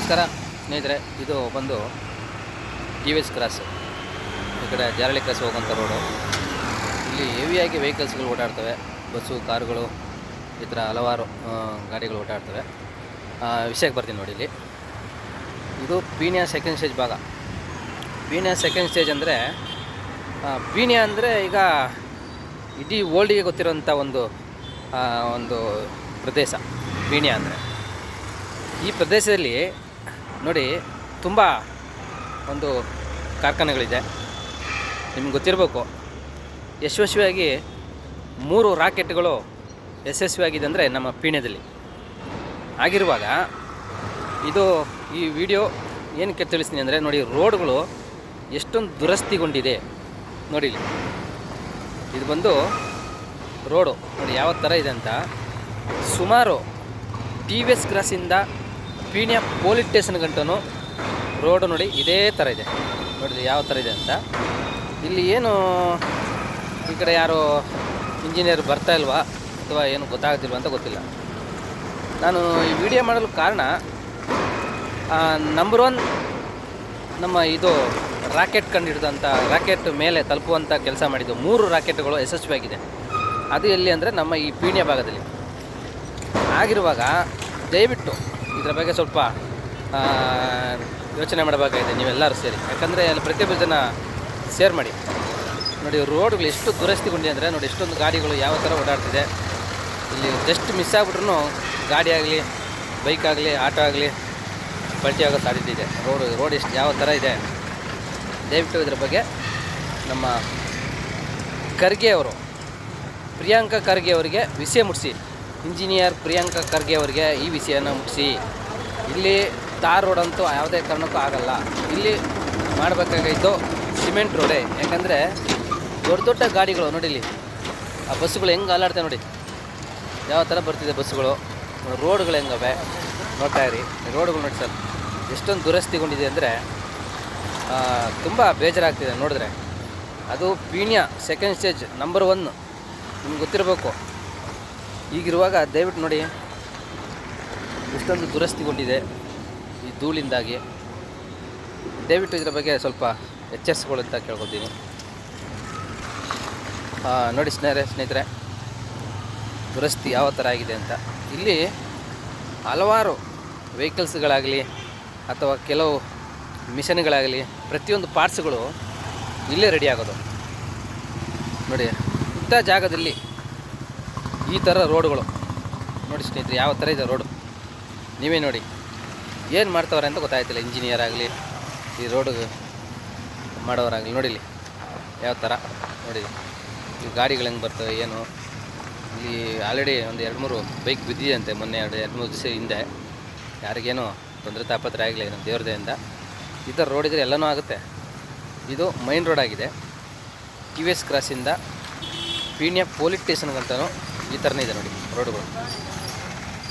ನಮಸ್ಕಾರ ಸ್ನೇಹಿತರೆ, ಇದು ಬಂದು ಟಿ ವಿ ಎಸ್ ಕ್ರಾಸ್, ಈ ಕಡೆ ಜಾರಳಿ ಕ್ರಾಸ್ ಹೋಗುವಂಥ ರೋಡು. ಇಲ್ಲಿ ಹೆವಿಯಾಗಿ ವೆಹಿಕಲ್ಸ್ಗಳು ಓಡಾಡ್ತವೆ, ಬಸ್ಸು, ಕಾರುಗಳು, ಈ ಥರ ಹಲವಾರು ಗಾಡಿಗಳು ಓಡಾಡ್ತವೆ. ವಿಷಯಕ್ಕೆ ಬರ್ತೀನಿ ನೋಡಿ. ಇಲ್ಲಿ ಇದು ಪೀಣ್ಯ ಸೆಕೆಂಡ್ ಸ್ಟೇಜ್ ಭಾಗ. ಪೀಣ್ಯ ಸೆಕೆಂಡ್ ಸ್ಟೇಜ್ ಅಂದರೆ ಪೀಣ್ಯ ಅಂದರೆ ಈಗ ಇಡೀ ವರ್ಲ್ಡಿಗೆ ಗೊತ್ತಿರೋಂಥ ಒಂದು ಪ್ರದೇಶ ಪೀಣ್ಯ ಅಂದರೆ. ಈ ಪ್ರದೇಶದಲ್ಲಿ ನೋಡಿ ತುಂಬ ಒಂದು ಕಾರ್ಖಾನೆಗಳಿದೆ. ನಿಮ್ಗೆ ಗೊತ್ತಿರಬೇಕು, ಯಶಸ್ವಿಯಾಗಿ 3 ರಾಕೆಟ್ಗಳು ಯಶಸ್ವಿಯಾಗಿದೆ ಅಂದರೆ ನಮ್ಮ ಪೀಣ್ಯದಲ್ಲಿ ಆಗಿರುವಾಗ, ಈ ವಿಡಿಯೋ ಏನಕ್ಕೆ ತಿಳಿಸ್ತೀನಿ ಅಂದರೆ ನೋಡಿ, ರೋಡ್ಗಳು ಎಷ್ಟೊಂದು ದುರಸ್ತಿಗೊಂಡಿದೆ ನೋಡಿ. ಇದು ಬಂದು ರೋಡು ನೋಡಿ ಯಾವ ಥರ ಇದೆ ಅಂತ. ಸುಮಾರು ಟಿ ವಿ ಎಸ್ ಕ್ರಾಸಿಂದ ಪೀಣ್ಯ ಪೊಲೀಸ್ ಸ್ಟೇಷನ್ ಗಂಟನೂ ರೋಡು ನೋಡಿ ಇದೇ ಥರ ಇದೆ. ನೋಡಿ ಯಾವ ಥರ ಇದೆ ಅಂತ. ಇಲ್ಲಿ ಏನು ಈ ಕಡೆ ಯಾರು ಇಂಜಿನಿಯರ್ ಬರ್ತಾ ಇಲ್ವಾ ಅಥವಾ ಏನು ಗೊತ್ತಾಗ್ತಿಲ್ವ ಅಂತ ಗೊತ್ತಿಲ್ಲ. ನಾನು ಈ ವಿಡಿಯೋ ಮಾಡಲು ಕಾರಣ, ನಂಬರ್ 1 ನಮ್ಮ ಇದು ರಾಕೆಟ್ ಕಂಡುಹಿಡಿದಂಥ, ರಾಕೆಟ್ ಮೇಲೆ ತಲುಪುವಂಥ ಕೆಲಸ ಮಾಡಿದ್ದು 3 ರಾಕೆಟ್ಗಳು ಯಶಸ್ವಿಯಾಗಿದೆ. ಅದು ಎಲ್ಲಿ ಅಂದರೆ ನಮ್ಮ ಈ ಪೀಣ್ಯ ಭಾಗದಲ್ಲಿ ಆಗಿರುವಾಗ, ದಯವಿಟ್ಟು ಇದರ ಬಗ್ಗೆ ಸ್ವಲ್ಪ ಯೋಚನೆ ಮಾಡಬೇಕಾಗಿದೆ ನೀವೆಲ್ಲರೂ ಸೇರಿ. ಯಾಕಂದರೆ ಅಲ್ಲಿ ಪ್ರತಿಯೊಬ್ಬರು ಜನ ಶೇರ್ ಮಾಡಿ ನೋಡಿ. ರೋಡ್ಗಳು ಎಷ್ಟು ದುರಸ್ತಿಗೊಂಡಿದೆ ಅಂದರೆ ನೋಡಿ, ಎಷ್ಟೊಂದು ಗಾಡಿಗಳು ಯಾವ ಥರ ಓಡಾಡ್ತಿದೆ. ಇಲ್ಲಿ ಜಸ್ಟ್ ಮಿಸ್ ಆಗಿಬಿಟ್ರೂ ಗಾಡಿ ಆಗಲಿ, ಬೈಕ್ ಆಗಲಿ, ಆಟೋ ಆಗಲಿ ಪಲ್ಟಿ ಆಗೋ ಸಾಧ್ಯತೆ ಇದೆ. ರೋಡ್ ಎಷ್ಟು ಯಾವ ಥರ ಇದೆ. ದಯವಿಟ್ಟು ಇದರ ಬಗ್ಗೆ ನಮ್ಮ ಖರ್ಗೆ ಅವರು, ಪ್ರಿಯಾಂಕಾ ಖರ್ಗೆ ಅವರಿಗೆ ವಿಷಯ ಮುಟ್ಟಿಸಿ. ಇಂಜಿನಿಯರ್ ಪ್ರಿಯಾಂಕಾ ಖರ್ಗೆ ಅವರಿಗೆ ಈ ವಿಷಯನ ಮುಟ್ಟಿಸಿ. ಇಲ್ಲಿ ತಾರ್ ರೋಡ್ ಅಂತೂ ಯಾವುದೇ ಕಾರಣಕ್ಕೂ ಆಗಲ್ಲ. ಇಲ್ಲಿ ಮಾಡಬೇಕಾಗಿದ್ದು ಸಿಮೆಂಟ್ ರೋಡೇ. ಯಾಕಂದರೆ ದೊಡ್ಡ ದೊಡ್ಡ ಗಾಡಿಗಳು ನೋಡಿ, ಇಲ್ಲಿ ಆ ಬಸ್ಸುಗಳು ಹೆಂಗೆ ಅಲ್ಲಾಡ್ತವೆ ನೋಡಿ, ಯಾವ ಥರ ಬರ್ತಿದೆ ಬಸ್ಸುಗಳು. ರೋಡ್ಗಳು ಹೆಂಗವೆ ನೋಡ್ತಾ ಇರಿ. ರೋಡ್ಗಳು ನೋಡಿ ಸರ್, ಎಷ್ಟೊಂದು ದುರಸ್ತಿಗೊಂಡಿದೆ ಅಂದರೆ ತುಂಬ ಬೇಜಾರಾಗ್ತಿದೆ ನೋಡಿದ್ರೆ. ಅದು ಪೀಣ್ಯ ಸೆಕೆಂಡ್ ಸ್ಟೇಜ್ ನಂಬರ್ 1 ನಿಮ್ಗೆ ಗೊತ್ತಿರಬೇಕು. ಈಗಿರುವಾಗ ದಯವಿಟ್ಟು ನೋಡಿ ಎಷ್ಟೊಂದು ದುರಸ್ತಿಗೊಂಡಿದೆ ಈ ಧೂಳಿಂದಾಗಿ. ದಯವಿಟ್ಟು ಇದರ ಬಗ್ಗೆ ಸ್ವಲ್ಪ ಎಚ್ಚರಿಸ್ಕೊಳ್ಳಿ ಅಂತ ಕೇಳ್ಕೊತೀನಿ. ನೋಡಿ ಸ್ನೇಹಿತರೆ, ದುರಸ್ತಿ ಯಾವ ಥರ ಆಗಿದೆ ಅಂತ. ಇಲ್ಲಿ ಹಲವಾರು ವೆಹಿಕಲ್ಸ್ಗಳಾಗಲಿ ಅಥವಾ ಕೆಲವು ಮಿಷನ್ಗಳಾಗಲಿ, ಪ್ರತಿಯೊಂದು ಪಾರ್ಟ್ಸ್ಗಳು ಇಲ್ಲೇ ರೆಡಿ ಆಗೋದು ನೋಡಿ. ಇಂಥ ಜಾಗದಲ್ಲಿ ಈ ಥರ ರೋಡುಗಳು ನೋಡಿ ಸ್ನೇಹಿತರೆ, ಯಾವ ಥರ ಇದೆ ರೋಡು. ನೀವೇ ನೋಡಿ ಏನು ಮಾಡ್ತವ್ರೆ ಅಂತ ಗೊತ್ತಾಯ್ತಿಲ್ಲ. ಇಂಜಿನಿಯರ್ ಆಗಲಿ, ಈ ರೋಡು ಮಾಡೋರಾಗಲಿ ನೋಡಿ ಇಲ್ಲಿ ಯಾವ ಥರ ನೋಡಿ. ಈ ಗಾಡಿಗಳು ಹೆಂಗೆ ಬರ್ತವೆ ಏನು. ಇಲ್ಲಿ ಆಲ್ರೆಡಿ ಒಂದು 2-3 ಬೈಕ್ ಬಿದ್ದಿದೆ ಅಂತೆ ಮೊನ್ನೆ, 2-3 ದಿವಸ ಹಿಂದೆ. ಯಾರಿಗೇನೋ ತೊಂದರೆ ತಾಪತ್ರೆ ಆಗಲಿ ನಮ್ಮ ದೇವ್ರದೆಯಿಂದ. ಈ ಥರ ರೋಡ್ ಇದ್ದರೆ ಎಲ್ಲನೂ ಆಗುತ್ತೆ. ಇದು ಮೈನ್ ರೋಡ್ ಆಗಿದೆ. ಟಿ ವಿ ಎಸ್ ಕ್ರಾಸಿಂದ ಪೀಣ್ಯ ಪೊಲೀಸ್ ಸ್ಟೇಷನ್ಗಂತನೂ ಈ ಥರನೇ ಇದೆ ನೋಡಿ ರೋಡುಗಳು.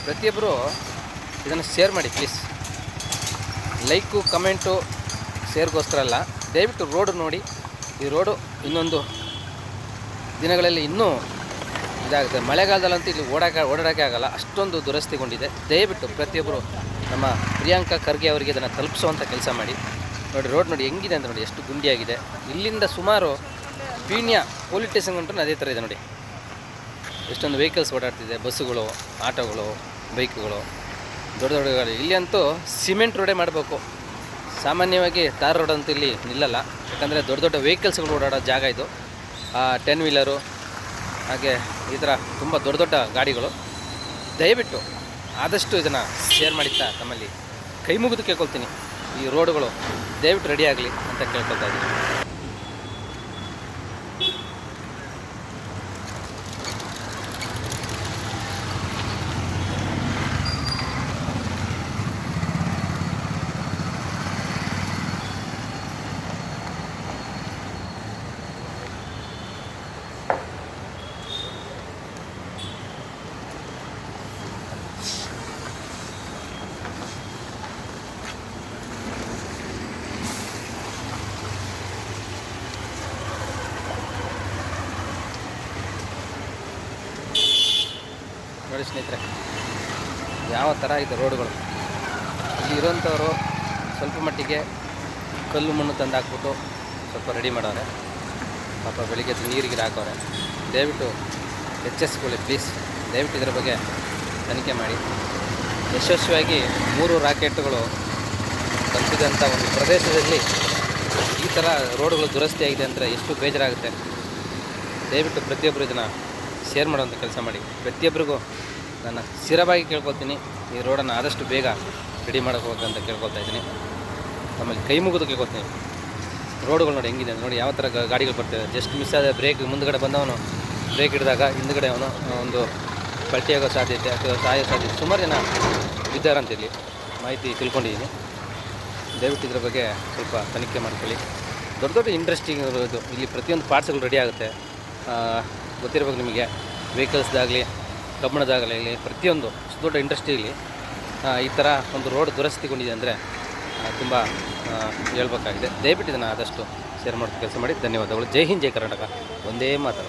ಪ್ರತಿಯೊಬ್ಬರು ಇದನ್ನು ಶೇರ್ ಮಾಡಿ ಪ್ಲೀಸ್. ಲೈಕು, ಕಮೆಂಟು, ಶೇರ್ಗೋಸ್ಕರ ಅಲ್ಲ, ದಯವಿಟ್ಟು ರೋಡು ನೋಡಿ. ಈ ರೋಡು ಇನ್ನೊಂದು ದಿನಗಳಲ್ಲಿ ಇನ್ನೂ ಇದಾಗುತ್ತೆ. ಮಳೆಗಾಲದಲ್ಲಂತೂ ಇಲ್ಲಿ ಓಡಾಡೋಕ್ಕೆ ಆಗಲ್ಲ, ಅಷ್ಟೊಂದು ದುರಸ್ತಿಗೊಂಡಿದೆ. ದಯವಿಟ್ಟು ಪ್ರತಿಯೊಬ್ಬರು ನಮ್ಮ ಪ್ರಿಯಾಂಕಾ ಖರ್ಗೆ ಅವರಿಗೆ ಇದನ್ನು ತಲುಪಿಸುವಂಥ ಕೆಲಸ ಮಾಡಿ. ನೋಡಿ ರೋಡ್ ನೋಡಿ ಹೆಂಗಿದೆ ಅಂತ ನೋಡಿ, ಎಷ್ಟು ಗುಂಡಿಯಾಗಿದೆ. ಇಲ್ಲಿಂದ ಸುಮಾರು ಪೀಣ್ಯ ಪೊಲೀಸ್ ಸ್ಟೇಷನ್ ಗಂಟು ಅದೇ ಥರ ಇದೆ ನೋಡಿ. ಎಷ್ಟೊಂದು ವೆಹಿಕಲ್ಸ್ ಓಡಾಡ್ತಿದೆ, ಬಸ್ಸುಗಳು, ಆಟೋಗಳು, ಬೈಕ್ಗಳು, ದೊಡ್ಡ ದೊಡ್ಡ ಗಾಡಿ. ಇಲ್ಲಿ ಅಂತೂ ಸಿಮೆಂಟ್ ರೋಡೇ ಮಾಡಬೇಕು. ಸಾಮಾನ್ಯವಾಗಿ ತಾರ್ ರೋಡ್ ಅಂತೂ ಇಲ್ಲಿ ನಿಲ್ಲಲ್ಲ. ಯಾಕಂದರೆ ದೊಡ್ಡ ದೊಡ್ಡ ವೆಹಿಕಲ್ಸ್ಗಳು ಓಡಾಡೋ ಜಾಗ ಇದು. 10 ವೀಲರು ಹಾಗೆ ಈ ಥರ ತುಂಬ ದೊಡ್ಡ ದೊಡ್ಡ ಗಾಡಿಗಳು. ದಯವಿಟ್ಟು ಆದಷ್ಟು ಇದನ್ನು ಶೇರ್ ಮಾಡಿತ್ತಾ ತಮ್ಮಲ್ಲಿ ಕೈ ಮುಗಿದು ಕೇಳ್ಕೊಳ್ತೀನಿ. ಈ ರೋಡುಗಳು ದಯವಿಟ್ಟು ರೆಡಿ ಆಗಲಿ ಅಂತ ಕೇಳ್ಕೊಳ್ತಾ ಇದ್ದೀನಿ. ನೋಡಿ ಸ್ನೇಹಿತರೆ, ಯಾವ ಥರ ಇದೆ ರೋಡುಗಳು. ಇರೋಂಥವ್ರು ಸ್ವಲ್ಪ ಮಟ್ಟಿಗೆ ಕಲ್ಲು ಮಣ್ಣು ತಂದು ಹಾಕ್ಬಿಟ್ಟು ಸ್ವಲ್ಪ ರೆಡಿ ಮಾಡೋರೆ. ಪಾಪ ಬೆಳಿಗ್ಗೆ ನೀರಿಗೆ ಹಾಕೋರೆ. ದಯವಿಟ್ಟು ಎಚ್ಚರಿಸ್ಕೊಳ್ಳಿ ಪ್ಲೀಸ್. ದಯವಿಟ್ಟು ಇದರ ಬಗ್ಗೆ ತನಿಖೆ ಮಾಡಿ. ಯಶಸ್ವಿಯಾಗಿ 3 ರಾಕೆಟ್ಗಳು ತಲುಪಿದಂಥ ಒಂದು ಪ್ರದೇಶದಲ್ಲಿ ಈ ಥರ ರೋಡ್ಗಳು ದುರಸ್ತಿಯಾಗಿದೆ ಅಂದರೆ ಎಷ್ಟು ಬೇಜಾರಾಗುತ್ತೆ. ದಯವಿಟ್ಟು ಪ್ರತಿಯೊಬ್ಬರು ಇದನ್ನು ಶೇರ್ ಮಾಡುವಂಥ ಕೆಲಸ ಮಾಡಿ. ಪ್ರತಿಯೊಬ್ಬರಿಗೂ ನಾನು ಸ್ಥಿರವಾಗಿ ಕೇಳ್ಕೊತೀನಿ, ಈ ರೋಡನ್ನು ಆದಷ್ಟು ಬೇಗ ರೆಡಿ ಮಾಡೋಕ್ಕೋಗಂತ ಕೇಳ್ಕೊಳ್ತಾ ಇದ್ದೀನಿ. ಆಮೇಲೆ ಕೈ ಮುಗಿದು ಕೇಳ್ಕೊತೀನಿ. ರೋಡುಗಳು ನೋಡಿ ಹೆಂಗಿದೆ ನೋಡಿ, ಯಾವ ಥರ ಗಾಡಿಗಳು ಬರ್ತವೆ. ಜಸ್ಟ್ ಮಿಸ್ ಆದ ಬ್ರೇಕ್ ಮುಂದುಗಡೆ ಬಂದವನು ಬ್ರೇಕ್ ಹಿಡಿದಾಗ ಹಿಂದುಗಡೆ ಅವನು ಒಂದು ಪಲ್ಟಿಯಾಗೋ ಸಾಧ್ಯತೆ ಅಥವಾ ಸಾಯೋ ಸಾಧ್ಯತೆ. ಸುಮಾರು ಜನ ಇದ್ದಾರಂತ ಇಲ್ಲಿ ಮಾಹಿತಿ ತಿಳ್ಕೊಂಡಿದ್ದೀನಿ. ದಯವಿಟ್ಟು ಇದರ ಬಗ್ಗೆ ಸ್ವಲ್ಪ ತನಿಖೆ ಮಾಡ್ಕೊಳ್ಳಿ. ದೊಡ್ಡ ದೊಡ್ಡ ಇಂಡಸ್ಟ್ರಿ ಇರೋದು ಇಲ್ಲಿ ಪ್ರತಿಯೊಂದು ಪಾರ್ಟ್ಸ್ಗಳು ರೆಡಿ ಆಗುತ್ತೆ. ಗೊತ್ತಿರಬೇಕು ನಿಮಗೆ, ವೆಹಿಕಲ್ಸ್ದಾಗಲಿ ಕಬ್ಬಣದಾಗಲಿ ಪ್ರತಿಯೊಂದು ದೊಡ್ಡ ಇಂಡಸ್ಟ್ರಿಯಲ್ಲಿ ಈ ಥರ ಒಂದು ರೋಡ್ ದುರಸ್ತಿಗೊಂಡಿದೆ ಅಂದರೆ ತುಂಬ ಹೇಳ್ಬೇಕಾಗಿದೆ. ದಯವಿಟ್ಟು ಇದನ್ನು ಆದಷ್ಟು ಶೇರ್ ಮಾಡೋಕ್ಕೆ ಕೆಲಸ ಮಾಡಿ. ಧನ್ಯವಾದಗಳು. ಜೈ ಹಿಂದ್, ಜೈ ಕರ್ನಾಟಕ. ಒಂದೇ ಮಾತು.